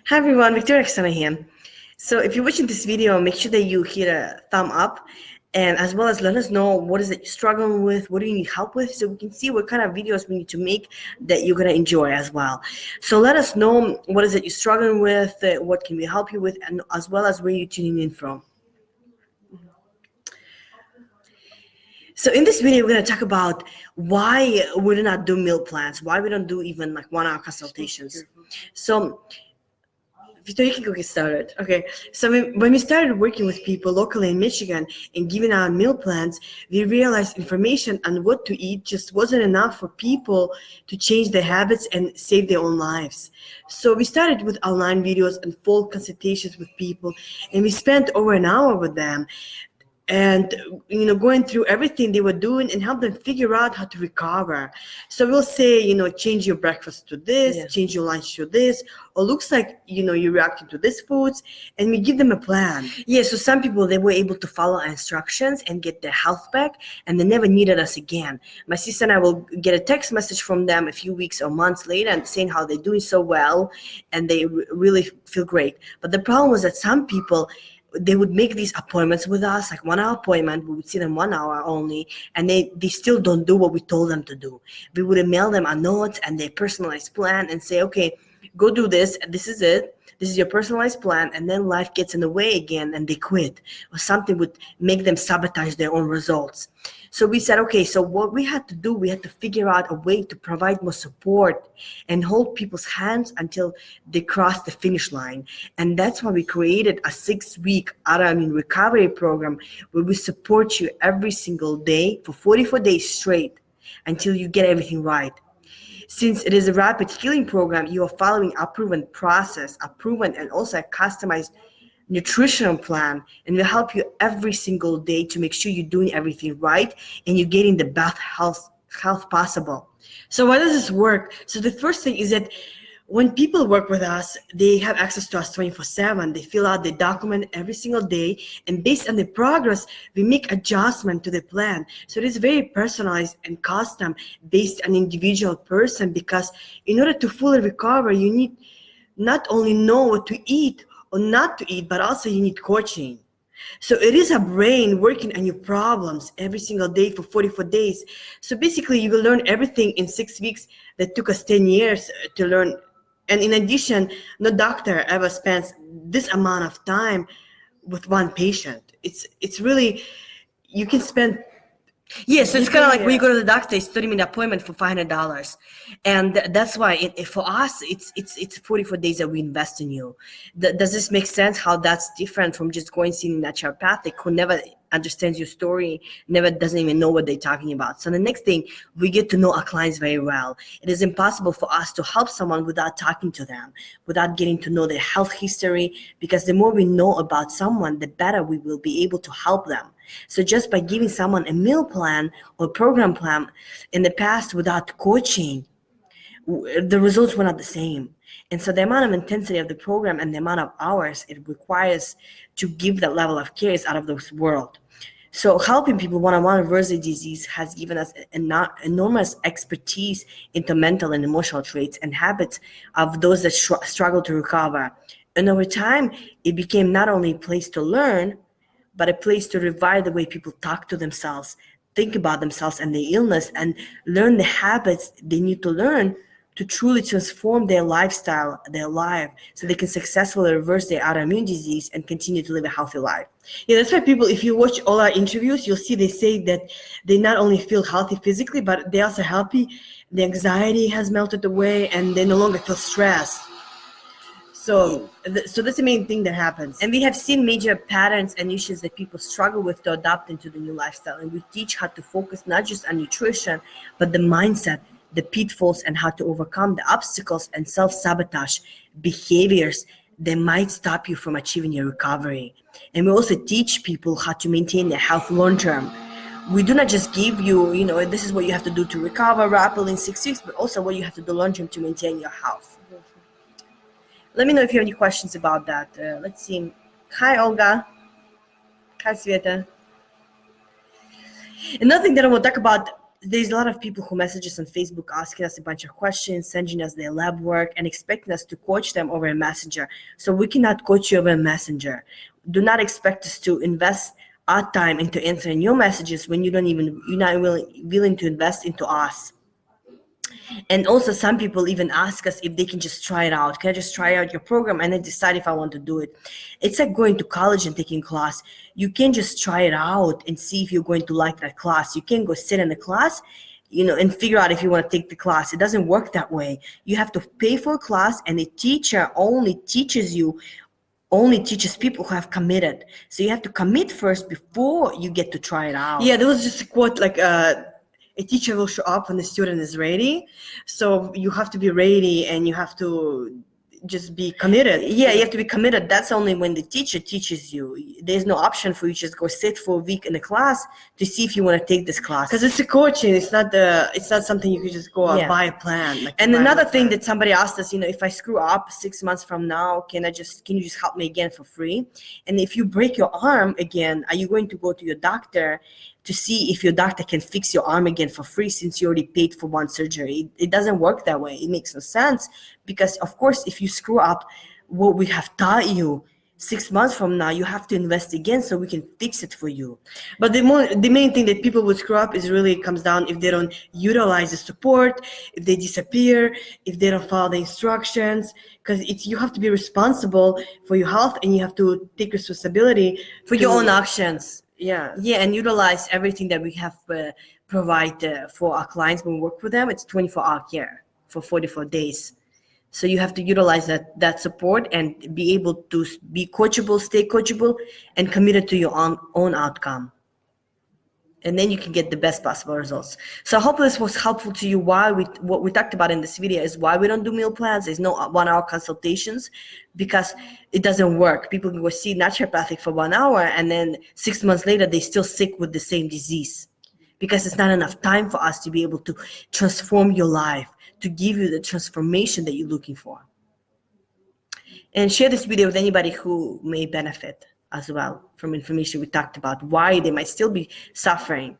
Hi everyone, Viktoriya and Oksana here. So if you're watching this video, make sure that you hit a thumb up and as well as let us know what is it you're struggling with, what do you need help with, so we can see what kind of videos we need to make that you're going to enjoy as well. So let us know what is it you're struggling with, what can we help you with, and as well as where you're tuning in from. So in this video, we're going to talk about why we do not do meal plans, why we don't do even like 1 hour consultations. So Victoria, you can get started. Okay, so when we started working with people locally in Michigan and giving out meal plans, we realized information on what to eat just wasn't enough for people to change their habits and save their own lives. So we started with online videos and full consultations with people, and we spent over an hour with them and going through everything they were doing and help them figure out how to recover. So we'll say, change your breakfast to this, change your lunch to this, or looks like you're reacting to these foods, and we give them a plan. So some people, they were able to follow our instructions and get their health back, and they never needed us again. My sister and I will get a text message from them a few weeks or months later and saying how they're doing so well and they really feel great. But the problem was that some people, they would make these appointments with us, like 1 hour appointment. We would see them 1 hour only, and they still don't do what we told them to do. We would email them a note and their personalized plan and say, okay, go do this. This is it. This is your personalized plan. And then life gets in the way again and they quit, or something would make them sabotage their own results. So we said, okay, so what we had to do, we had to figure out a way to provide more support and hold people's hands until they cross the finish line. And that's why we created a 6-week autoimmune recovery program where we support you every single day for 44 days straight until you get everything right. Since it is a rapid healing program, you are following a proven process, a proven and also a customized nutritional plan, and will help you every single day to make sure you're doing everything right and you're getting the best health possible. So why does this work? So the first thing is that when people work with us, they have access to us 24/7. They fill out, they document every single day, and based on the progress, we make adjustment to the plan. So it is very personalized and custom based on individual person, because in order to fully recover, you need not only know what to eat or not to eat, but also you need coaching. So it is a brain working on your problems every single day for 44 days. So basically you will learn everything in 6 weeks that took us 10 years to learn. And in addition, no doctor ever spends this amount of time with one patient. It's really, you can spend. Yes, so it's kind of like when you go to the doctor, it's 30-minute appointment for $500, and that's why for us it's 44 days that we invest in you. Does this make sense? How that's different from just going seeing a naturopathic who never understands your story, never doesn't even know what they're talking about. So the next thing, we get to know our clients very well. It is impossible for us to help someone without talking to them, without getting to know their health history, because the more we know about someone, the better we will be able to help them. So just by giving someone a meal plan or program plan in the past without coaching, the results were not the same. And so the amount of intensity of the program and the amount of hours it requires to give that level of care is out of this world. So helping people one-on-one reverse the disease has given us enormous expertise into mental and emotional traits and habits of those that struggle to recover. And over time, it became not only a place to learn, but a place to revive the way people talk to themselves, think about themselves and their illness, and learn the habits they need to learn to truly transform their lifestyle, their life, so they can successfully reverse their autoimmune disease and continue to live a healthy life. Yeah, that's why people, if you watch all our interviews, you'll see they say that they not only feel healthy physically, but they're also happy. The anxiety has melted away and they no longer feel stressed. So that's the main thing that happens. And we have seen major patterns and issues that people struggle with to adapt into the new lifestyle. And we teach how to focus not just on nutrition, but the mindset, the pitfalls, and how to overcome the obstacles and self-sabotage behaviors that might stop you from achieving your recovery. And we also teach people how to maintain their health long-term. We do not just give you, this is what you have to do to recover rapidly in 6 weeks, but also what you have to do long-term to maintain your health. Let me know if you have any questions about that. Let's see. Hi, Olga. Hi, Sveta. Another thing that I want to talk about there's a lot of people who message us on Facebook asking us a bunch of questions, sending us their lab work, and expecting us to coach them over a messenger. So we cannot coach you over a messenger. Do not expect us to invest our time into answering your messages when you're not willing to invest into us. And also some people even ask us if they can just try it out. Can I just try out your program and then decide if I want to do it? It's like going to college and taking class. You can't just try it out and see if you're going to like that class. You can't go sit in the class, and figure out if you want to take the class. It doesn't work that way. You have to pay for a class, and the teacher only teaches people who have committed. So you have to commit first before you get to try it out. Yeah, there was just a quote like a teacher will show up when the student is ready. So you have to be ready and you have to just be committed. Yeah, you have to be committed. That's only when the teacher teaches you. There's no option for you to just go sit for a week in a class to see if you want to take this class. Because it's a coaching. It's not something you could just go and buy a plan. And another thing that somebody asked us, if I screw up 6 months from now, can you just help me again for free? And if you break your arm again, are you going to go to your doctor to see if your doctor can fix your arm again for free since you already paid for one surgery? It doesn't work that way. It makes no sense, because of course, if you screw up what we have taught you 6 months from now, you have to invest again so we can fix it for you. But the main thing that people would screw up is really comes down if they don't utilize the support, if they disappear, if they don't follow the instructions, because you have to be responsible for your health and you have to take responsibility for your own actions. Yeah, and utilize everything that we have provide for our clients when we work with them. It's 24-hour care for 44 days. So you have to utilize that support and be able to be coachable, stay coachable, and committed to your own outcome. And then you can get the best possible results. So I hope this was helpful to you. What we talked about in this video is why we don't do meal plans. There's no 1-hour consultations, because it doesn't work. People can go see naturopathic for 1 hour, and then 6 months later, they're still sick with the same disease, because it's not enough time for us to be able to transform your life, to give you the transformation that you're looking for. And share this video with anybody who may benefit as well from information we talked about, why they might still be suffering